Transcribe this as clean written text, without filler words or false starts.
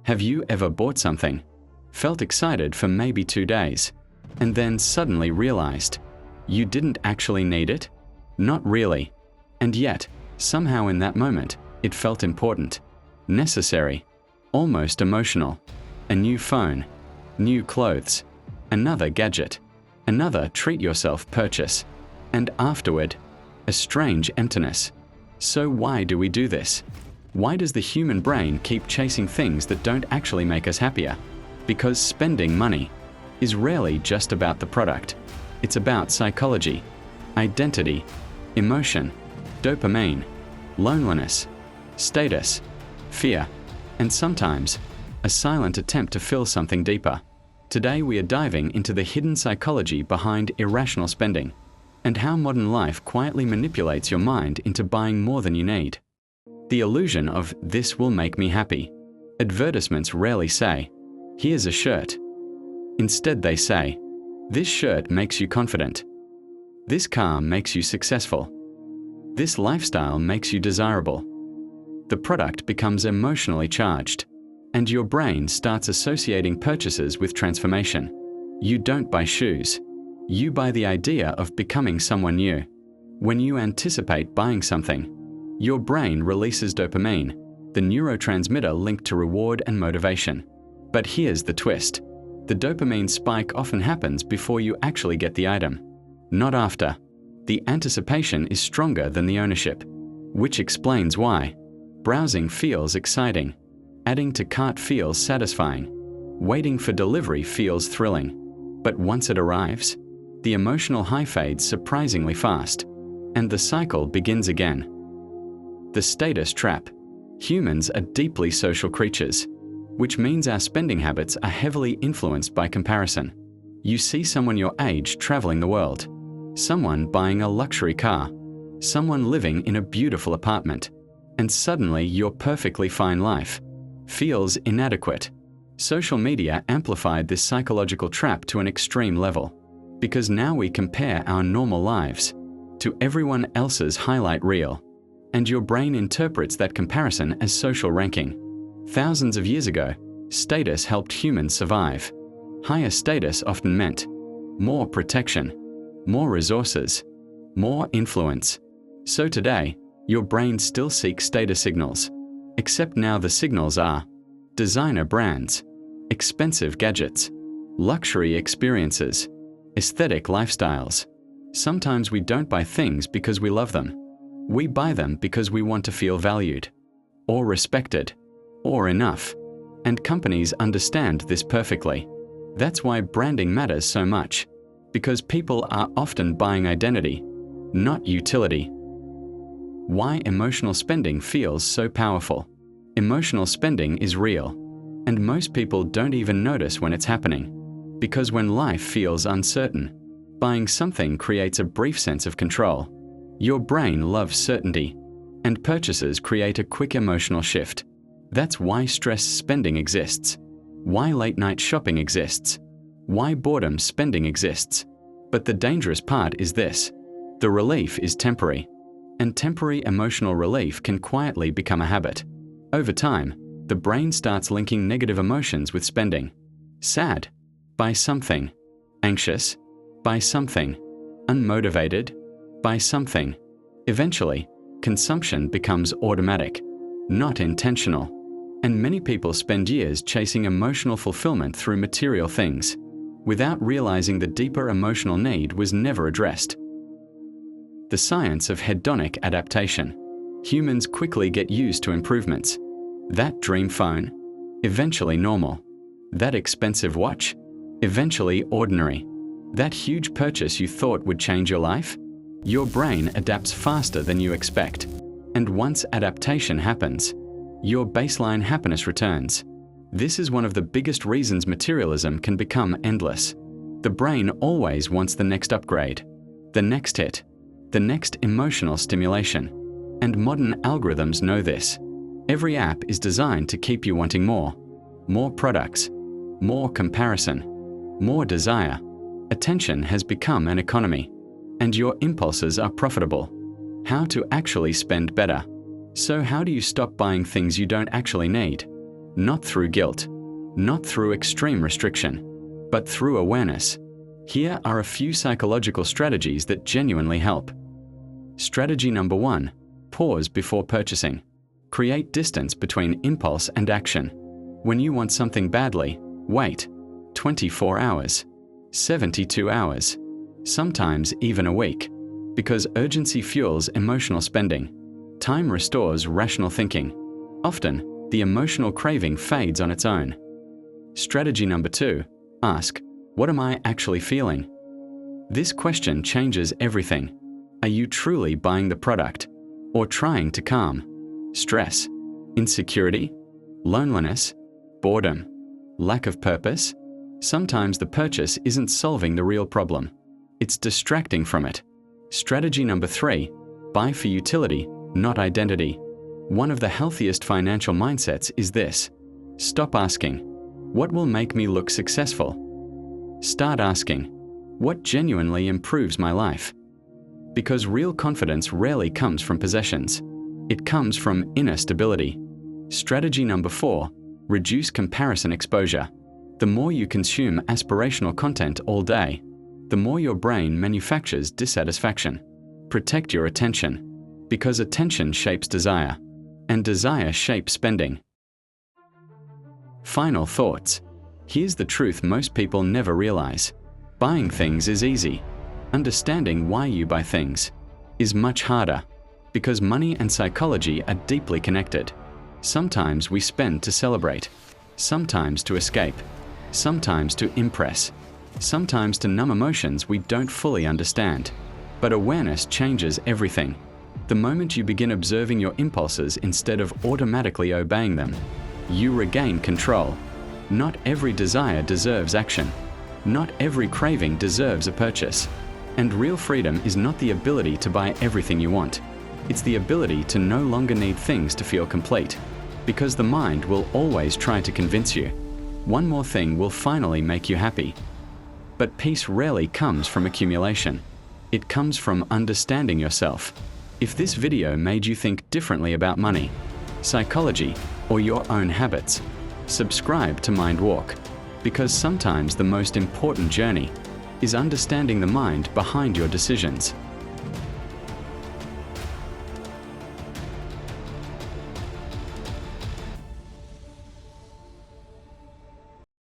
Have you ever bought something, felt excited for maybe 2 days, and then suddenly realized you didn't actually need it? Not really. And yet, somehow in that moment, it felt important, necessary, almost emotional. A new phone, new clothes, another gadget, another treat-yourself purchase, and afterward, a strange emptiness. So why do we do this? Why does the human brain keep chasing things that don't actually make us happier? Because spending money is rarely just about the product. It's about psychology, identity, emotion, dopamine, loneliness, status, fear, and sometimes a silent attempt to fill something deeper. Today we are diving into the hidden psychology behind irrational spending and how modern life quietly manipulates your mind into buying more than you need. The illusion of "this will make me happy." Advertisements rarely say, "Here's a shirt." Instead they say, "This shirt makes you confident. This car makes you successful. This lifestyle makes you desirable." The product becomes emotionally charged, and your brain starts associating purchases with transformation. You don't buy shoes. You buy the idea of becoming someone new. When you anticipate buying something, your brain releases dopamine, the neurotransmitter linked to reward and motivation. But here's the twist. The dopamine spike often happens before you actually get the item, not after. The anticipation is stronger than the ownership, which explains why browsing feels exciting, adding to cart feels satisfying, waiting for delivery feels thrilling. But once it arrives, the emotional high fades surprisingly fast, and the cycle begins again. The status trap. Humans are deeply social creatures, which means our spending habits are heavily influenced by comparison. You see someone your age traveling the world, someone buying a luxury car, someone living in a beautiful apartment, and suddenly your perfectly fine life feels inadequate. Social media amplified this psychological trap to an extreme level, because now we compare our normal lives to everyone else's highlight reel, and your brain interprets that comparison as social ranking. Thousands of years ago, status helped humans survive. Higher status often meant more protection, more resources, more influence. So today, your brain still seeks status signals, except now the signals are designer brands, expensive gadgets, luxury experiences, aesthetic lifestyles. Sometimes we don't buy things because we love them. We buy them because we want to feel valued, or respected, or enough. And companies understand this perfectly. That's why branding matters so much, because people are often buying identity, not utility. Why emotional spending feels so powerful. Emotional spending is real, and most people don't even notice when it's happening. Because when life feels uncertain, buying something creates a brief sense of control. Your brain loves certainty, and purchases create a quick emotional shift. That's why stress spending exists, why late-night shopping exists, why boredom spending exists. But the dangerous part is this: the relief is temporary, and temporary emotional relief can quietly become a habit. Over time, the brain starts linking negative emotions with spending. Sad? Buy something. Anxious? Buy something. Unmotivated? Buy something. Eventually, consumption becomes automatic, not intentional. And many people spend years chasing emotional fulfillment through material things, without realizing the deeper emotional need was never addressed. The science of hedonic adaptation. Humans quickly get used to improvements. That dream phone? Eventually normal. That expensive watch? Eventually ordinary. That huge purchase you thought would change your life? Your brain adapts faster than you expect. And once adaptation happens, your baseline happiness returns. This is one of the biggest reasons materialism can become endless. The brain always wants the next upgrade, the next hit, the next emotional stimulation. And modern algorithms know this. Every app is designed to keep you wanting more. More products, more comparison, more desire. Attention has become an economy, and your impulses are profitable. How to actually spend better. So how do you stop buying things you don't actually need? Not through guilt, not through extreme restriction, but through awareness. Here are a few psychological strategies that genuinely help. Strategy number 1, pause before purchasing. Create distance between impulse and action. When you want something badly, wait 24 hours, 72 hours, sometimes even a week, because urgency fuels emotional spending. Time restores rational thinking. Often, the emotional craving fades on its own. Strategy number 2, ask, what am I actually feeling? This question changes everything. Are you truly buying the product, or trying to calm stress, insecurity, loneliness, boredom, lack of purpose? Sometimes the purchase isn't solving the real problem. It's distracting from it. Strategy number 3, buy for utility, not identity. One of the healthiest financial mindsets is this. Stop asking, what will make me look successful? Start asking, what genuinely improves my life? Because real confidence rarely comes from possessions. It comes from inner stability. Strategy number 4, reduce comparison exposure. The more you consume aspirational content all day, the more your brain manufactures dissatisfaction. Protect your attention, because attention shapes desire, and desire shapes spending. Final thoughts. Here's the truth most people never realize. Buying things is easy. Understanding why you buy things is much harder, because money and psychology are deeply connected. Sometimes we spend to celebrate, sometimes to escape, sometimes to impress, sometimes to numb emotions we don't fully understand. But awareness changes everything. The moment you begin observing your impulses instead of automatically obeying them, you regain control. Not every desire deserves action. Not every craving deserves a purchase. And real freedom is not the ability to buy everything you want. It's the ability to no longer need things to feel complete. Because the mind will always try to convince you one more thing will finally make you happy. But peace rarely comes from accumulation. It comes from understanding yourself. If this video made you think differently about money, psychology, or your own habits, subscribe to Mind Walk, because sometimes the most important journey is understanding the mind behind your decisions.